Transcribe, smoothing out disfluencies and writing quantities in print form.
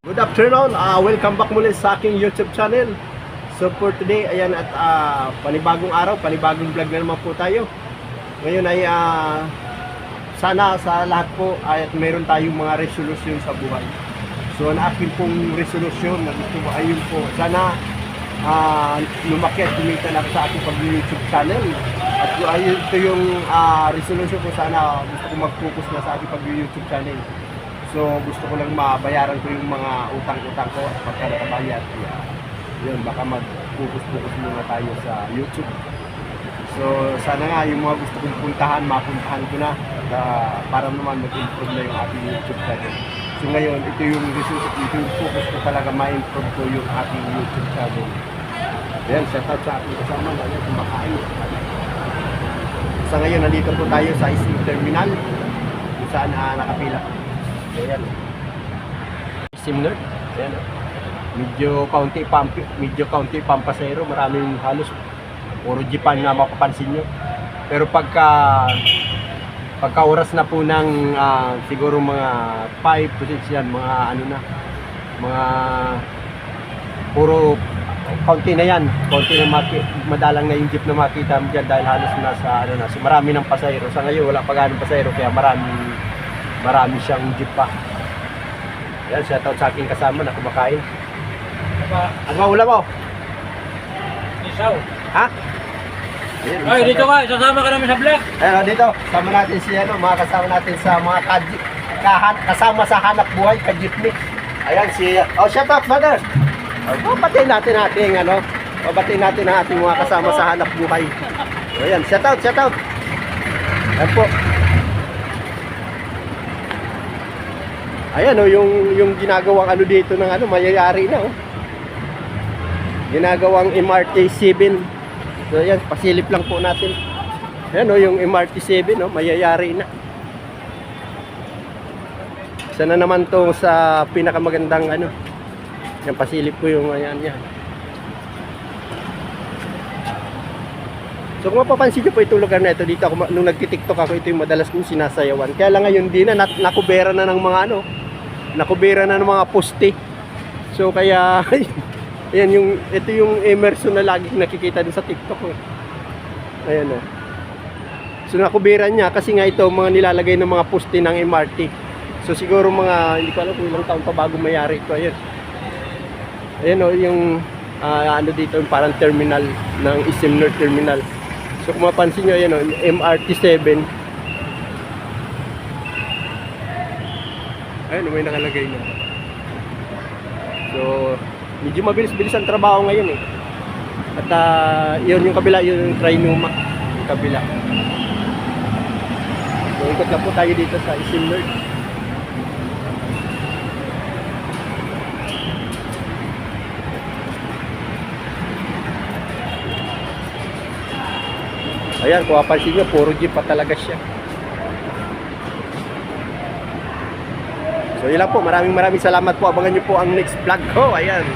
Good afternoon, welcome back muli sa aking YouTube channel. So for today, ayan at panibagong araw, panibagong vlog na naman po tayo. Ngayon ay sana sa lahat po ay meron tayong mga resolution sa buhay. So ang akin pong resolution na gusto ko ayun po, sana lumaki at kumita na sa aking pag-YouTube channel. At ayun, ito yung resolution ko, sana gusto ko mag-focus na sa aking pag-YouTube channel. So gusto ko lang mabayaran ko yung mga utang-utang ko at pagka nakabayad, yun, baka mag-focus muna tayo sa YouTube. So sana nga yung mga gusto kong puntahan, mapuntahan ko na para naman mag-improve na yung ating YouTube channel. So ngayon, ito yung resolution, ito yung focus ko talaga, ma-improve ko yung ating YouTube channel. Ayan, shout out sa ating kasama, ayan, kumakain. Sa ngayon, nandito po tayo sa SM Terminal, kung saan nakapila. Ayan. Simnerd. Ayan. Medyo kaunti pampasero, maraming halos puro jeepan na mapapansin nyo. Pero pagka oras na po ng siguro mga 5 to 6 yan, mga ano na, mga puro kaunti na yan. Kaunti na madalang na yung jeep na makita mo dyan dahil halos nasa ano na. So marami ng pasahero. Sa ngayon wala pa ganong pasahero kaya marami siyang jeep pa. Yan, shoutout sa aking kasama na kumakain. Ano ba ulam mo? Isaw. Ha? Ayan, ay, dito ka, sasama ka namin sa vlog. Ayan, dito. Kasama natin si mga kasama natin sa mga kasama sa hanap buhay, ka-jeepney. Ayan, shoutout, brother. Babatiin natin ating babatiin natin ang ating mga kasama sa hanap buhay. Ayan, shoutout. Ayan po. Ayan yung ginagawang dito ng mayayari na ginagawang MRT7. So ayan, pasilip lang po natin. Ayan yung MRT7 mayayari na. Sana naman to sa pinakamagandang yan, pasilip ko yung ayan. So kung mapapansin nyo po itong lugar na ito, dito ako, nung nagtitiktok ako, ito yung madalas kong sinasayawan. Kaya lang ngayon di na, nakubera na ng mga nakubera na ng mga poste. So kaya, ayan ito yung Emerson na lagi nakikita din sa TikTok. Ayan So nakubera niya kasi nga ito, mga nilalagay ng mga poste ng MRT. So siguro mga, hindi ko alam kung ilang taon pa bago mayari ito. Ayan yung dito, yung parang terminal ng Simnerd Terminal. So kung mapansin nyo, ayan MRT7. Ayan, may nakalagay na. So medyo mabilis-bilis ang trabaho ngayon At yun yung kabila, yun yung Trinoma, yung kabila. So ikot na po tayo dito sa Simnerd. Ayan, kung mapansin nyo, puro jeep pa talaga siya. So yun lang po, maraming salamat po. Abangan nyo po ang next vlog ko. Ayan.